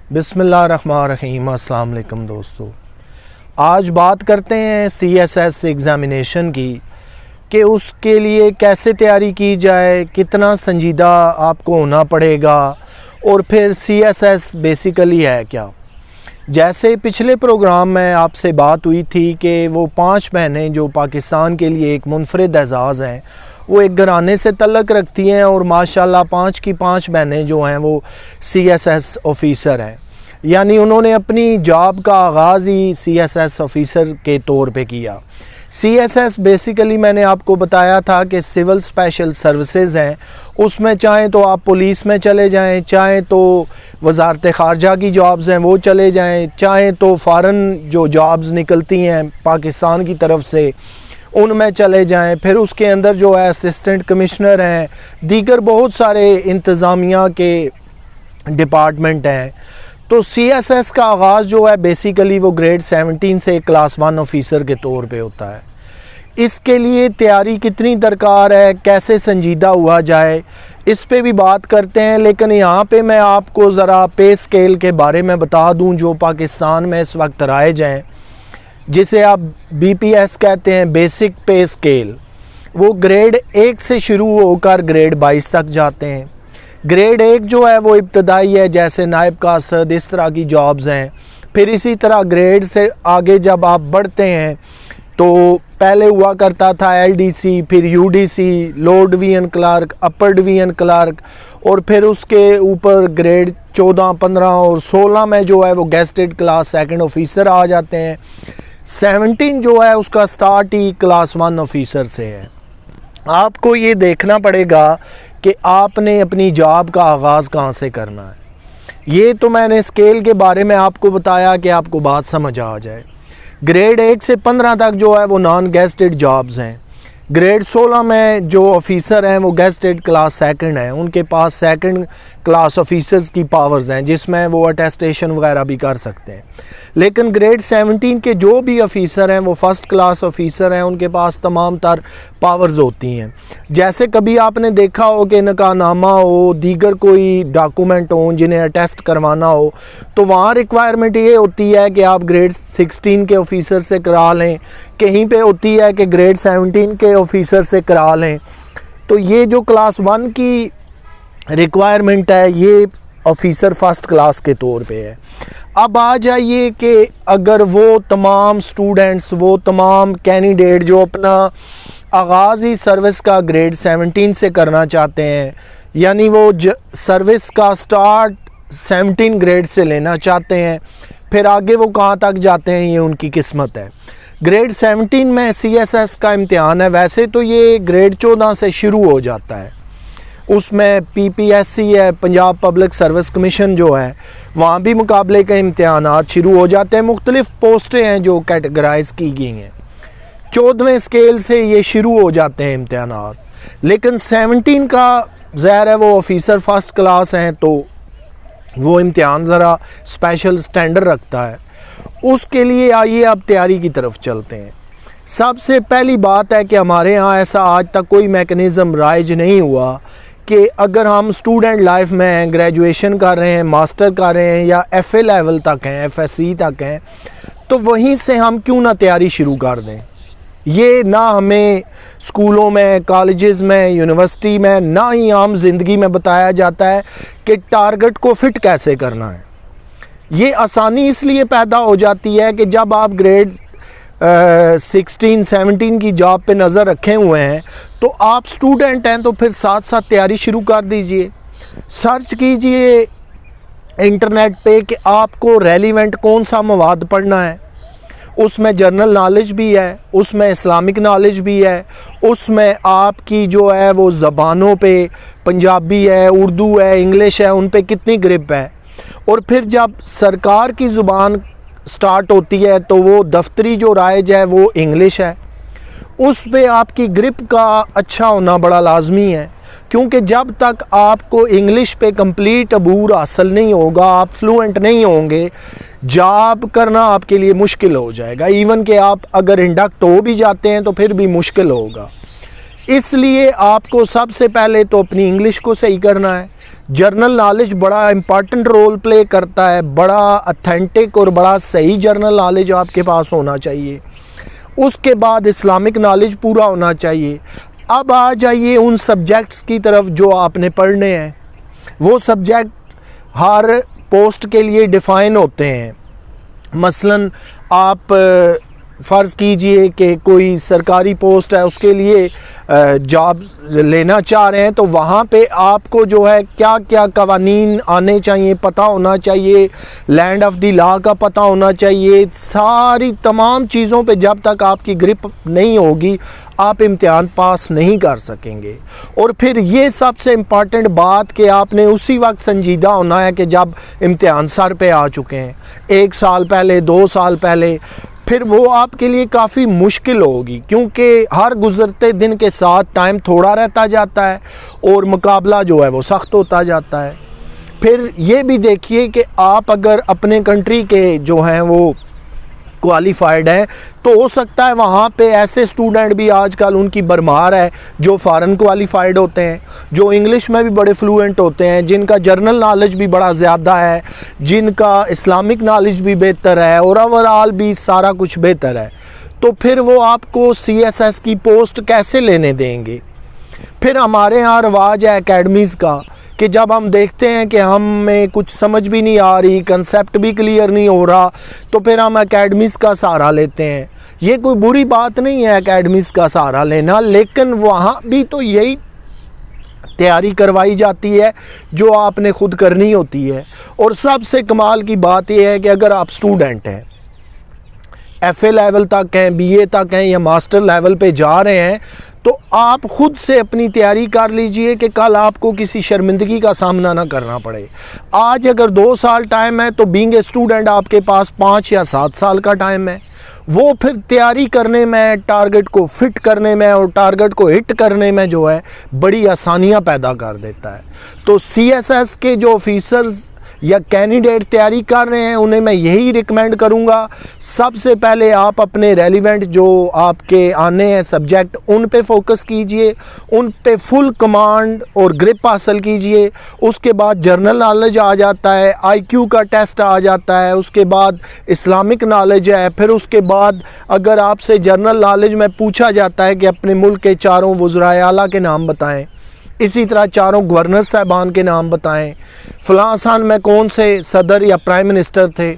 बिस्मिल्लाहिर्रहमानिर्रहीम। अस्सलाम वालेकुम दोस्तों, आज बात करते हैं CSS एग्ज़ामिनेशन की कि उसके लिए कैसे तैयारी की जाए, कितना संजीदा आपको होना पड़ेगा और फिर CSS बेसिकली है क्या। जैसे पिछले प्रोग्राम में आपसे बात हुई थी कि वो 5 बहनें जो पाकिस्तान के लिए एक मुनफरिद एजाज़ हैं, वो एक घराने से तल्लक़ रखती हैं और माशाल्लाह 5 की 5 बहनें जो हैं वो CSS ऑफ़िसर हैं। यानी उन्होंने अपनी जॉब का आगाज़ ही CSS ऑफ़िसर के तौर पे किया। CSS बेसिकली मैंने आपको बताया था कि सिविल स्पेशल सर्विसेज हैं। उसमें चाहें तो आप पुलिस में चले जाएं, चाहें तो वज़ारत ख़ारजा की जॉब्स हैं वो चले जाएं, चाहें तो फ़ॉरेन जो जॉब्स निकलती हैं पाकिस्तान की तरफ से उनमें चले जाएं। फिर उसके अंदर जो है असिस्टेंट कमिश्नर हैं, दीगर बहुत सारे इंतज़ामिया के डिपार्टमेंट हैं। तो CSS का आगाज़ जो है बेसिकली वो ग्रेड 17 से क्लास 1 ऑफ़िसर के तौर पे होता है। इसके लिए तैयारी कितनी दरकार है, कैसे संजीदा हुआ जाए, इस पे भी बात करते हैं। लेकिन यहाँ पे मैं आपको ज़रा पे स्केल के बारे में बता दूँ जो पाकिस्तान में इस वक्त राइज हैं, जिसे आप BPS कहते हैं, बेसिक पे स्केल। वो ग्रेड 1 से शुरू होकर ग्रेड 22 तक जाते हैं। ग्रेड 1 जो है वो इब्तदाई है, जैसे नायब कासद इस तरह की जॉब्स हैं। फिर इसी तरह ग्रेड से आगे जब आप बढ़ते हैं तो पहले हुआ करता था LDC, फिर UDC, low division clerk, upper division clerk, और फिर उसके ऊपर ग्रेड 14, 15 और 16 में जो है वो गेस्टेड क्लास 2 ऑफ़िसर आ जाते हैं। 17 जो है उसका स्टार्ट ही क्लास 1 ऑफ़िसर से है। आपको ये देखना पड़ेगा कि आपने अपनी जॉब का आगाज़ कहाँ से करना है। ये तो मैंने स्केल के बारे में आपको बताया कि आपको बात समझ आ जाए। ग्रेड 1 से 15 तक जो है वो नॉन गेस्टेड जॉब्स हैं। ग्रेड 16 में जो ऑफ़िसर हैं वो गेस्टेड क्लास 2 हैं, उनके पास 2 क्लास ऑफ़िसर्स की पावर्स हैं जिसमें वो अटेस्टेशन वगैरह भी कर सकते हैं। लेकिन ग्रेड 17 के जो भी ऑफ़िसर हैं वो फ़र्स्ट क्लास ऑफ़िसर हैं, उनके पास तमाम तर पावर्स होती हैं। जैसे कभी आपने देखा हो कि निकाहनामा हो, दीगर कोई डॉक्यूमेंट हो जिन्हें अटेस्ट करवाना हो, तो वहाँ रिक्वायरमेंट ये होती है कि आप ग्रेड 16 के ऑफ़िसर से करा लें, कहीं पे होती है कि ग्रेड 17 के ऑफ़िसर से करा लें। तो ये जो क्लास 1 की रिक्वायरमेंट है ये ऑफ़िसर फ़र्स्ट क्लास के तौर पे है। अब आ जाइए कि अगर वो तमाम स्टूडेंट्स, वो तमाम कैंडिडेट जो अपना आगाज़ ही सर्विस का ग्रेड 17 से करना चाहते हैं, यानी वो सर्विस का स्टार्ट 17 ग्रेड से लेना चाहते हैं, फिर आगे वो कहाँ तक जाते हैं ये उनकी किस्मत है। ग्रेड 17 में CSS का इम्तिहान है। वैसे तो ये ग्रेड 14 से शुरू हो जाता है, उसमें PPSC है, पंजाब पब्लिक सर्विस कमीशन जो है, वहाँ भी मुकाबले के इम्तिहानात शुरू हो जाते हैं। मुख्तलिफ़ पोस्टें हैं जो कैटेगराइज़ की गई हैं। 14वें स्केल से ये शुरू हो जाते हैं इम्तिहानात। लेकिन 17 का ज़ाहिर है वो ऑफ़िसर फ़र्स्ट क्लास हैं तो वो इम्तिहान ज़रा स्पेशल स्टैंडर्ड रखता है। उसके लिए आइए अब तैयारी की तरफ चलते हैं। सबसे पहली बात है कि हमारे यहाँ ऐसा आज तक कोई मैकेनिज़्म राइज नहीं हुआ कि अगर हम स्टूडेंट लाइफ में हैं, ग्रेजुएशन कर रहे हैं, मास्टर कर रहे हैं या FA लेवल तक हैं, FSC तक हैं, तो वहीं से हम क्यों ना तैयारी शुरू कर दें। ये ना हमें स्कूलों में, कॉलेजेस में, यूनिवर्सिटी में, ना ही आम ज़िंदगी में बताया जाता है कि टारगेट को फिट कैसे करना है। ये आसानी इसलिए पैदा हो जाती है कि जब आप ग्रेड 16, 17 की जॉब पे नज़र रखे हुए हैं तो आप स्टूडेंट हैं, तो फिर साथ साथ तैयारी शुरू कर दीजिए। सर्च कीजिए इंटरनेट पे कि आपको रेलिवेंट कौन सा मवाद पढ़ना है। उसमें जनरल नॉलेज भी है, उसमें इस्लामिक नॉलेज भी है, उसमें आपकी जो है वो ज़बानों पे पंजाबी है, उर्दू है, इंग्लिश है, उन पे कितनी ग्रिप है। और फिर जब सरकार की ज़ुबान स्टार्ट होती है तो वो दफ्तरी जो राइज है वो इंग्लिश है, उस पे आपकी ग्रिप का अच्छा होना बड़ा लाजमी है। क्योंकि जब तक आपको इंग्लिश पे कंप्लीट अबूर हासिल नहीं होगा, आप फ्लुएंट नहीं होंगे, जॉब करना आपके लिए मुश्किल हो जाएगा। इवन कि आप अगर इंडक्ट हो भी जाते हैं तो फिर भी मुश्किल होगा। इसलिए आपको सबसे पहले तो अपनी इंग्लिश को सही करना है। जर्नल नॉलेज बड़ा इम्पॉर्टेंट रोल प्ले करता है, बड़ा अथेंटिक और बड़ा सही जर्नल नॉलेज आपके पास होना चाहिए। उसके बाद इस्लामिक नॉलेज पूरा होना चाहिए। अब आ जाइए उन सब्जेक्ट्स की तरफ जो आपने पढ़ने हैं। वो सब्जेक्ट हर पोस्ट के लिए डिफ़ाइन होते हैं। मसलन आप फ़र्ज़ कीजिए कि कोई सरकारी पोस्ट है, उसके लिए जॉब लेना चाह रहे हैं, तो वहाँ पे आपको जो है क्या क्या कवानीन आने चाहिए, पता होना चाहिए, लैंड ऑफ द लॉ का पता होना चाहिए। सारी तमाम चीज़ों पे जब तक आपकी ग्रिप नहीं होगी आप इम्तिहान पास नहीं कर सकेंगे। और फिर ये सबसे इम्पॉर्टेंट बात कि आपने उसी वक्त संजीदा होना है कि जब इम्तिहान सर पे आ चुके हैं, 1 साल पहले, 2 साल पहले, फिर वो आपके लिए काफ़ी मुश्किल होगी, क्योंकि हर गुज़रते दिन के साथ टाइम थोड़ा रहता जाता है और मुकाबला जो है वो सख्त होता जाता है। फिर ये भी देखिए कि आप अगर अपने कंट्री के जो हैं वो क्वालिफाइड हैं, तो हो सकता है वहाँ पे ऐसे स्टूडेंट भी आजकल उनकी भरमार है जो फ़ॉरेन क्वालिफाइड होते हैं, जो इंग्लिश में भी बड़े फ्लुएंट होते हैं, जिनका जर्नल नॉलेज भी बड़ा ज़्यादा है, जिनका इस्लामिक नॉलेज भी बेहतर है और ओवरऑल भी सारा कुछ बेहतर है। तो फिर वो आपको CSS की पोस्ट कैसे लेने देंगे? फिर हमारे यहाँ रवाज है एकेडमीज़ का कि जब हम देखते हैं कि हमें कुछ समझ भी नहीं आ रही, कंसेप्ट भी क्लियर नहीं हो रहा, तो फिर हम एकेडमीज़ का सहारा लेते हैं। ये कोई बुरी बात नहीं है एकेडमीज़ का सहारा लेना, लेकिन वहाँ भी तो यही तैयारी करवाई जाती है जो आपने ख़ुद करनी होती है। और सबसे कमाल की बात यह है कि अगर आप स्टूडेंट हैं, FA लेवल तक हैं, BA तक हैं या मास्टर लेवल पे जा रहे हैं, तो आप ख़ुद से अपनी तैयारी कर लीजिए कि कल आपको किसी शर्मिंदगी का सामना ना करना पड़े। आज अगर 2 साल टाइम है तो बीइंग ए स्टूडेंट आपके पास 5 या 7 साल का टाइम है। वो फिर तैयारी करने में, टारगेट को फिट करने में और टारगेट को हिट करने में जो है बड़ी आसानियाँ पैदा कर देता है। तो CSS के जो ऑफिसर्स या कैंडिडेट तैयारी कर रहे हैं उन्हें मैं यही रिकमेंड करूंगा, सबसे पहले आप अपने रेलिवेंट जो आपके आने हैं सब्जेक्ट उन पे फोकस कीजिए, उन पे फुल कमांड और ग्रिप हासिल कीजिए। उसके बाद जर्नल नॉलेज आ जाता है, IQ का टेस्ट आ जाता है, उसके बाद इस्लामिक नॉलेज है। फिर उसके बाद अगर आपसे जर्नल नॉलेज में पूछा जाता है कि अपने मुल्क के 4 वज़राए आला के नाम बताएं, इसी तरह 4 गवर्नर साहबान के नाम बताएं, फ़लाँ सन में कौन से सदर या प्राइम मिनिस्टर थे,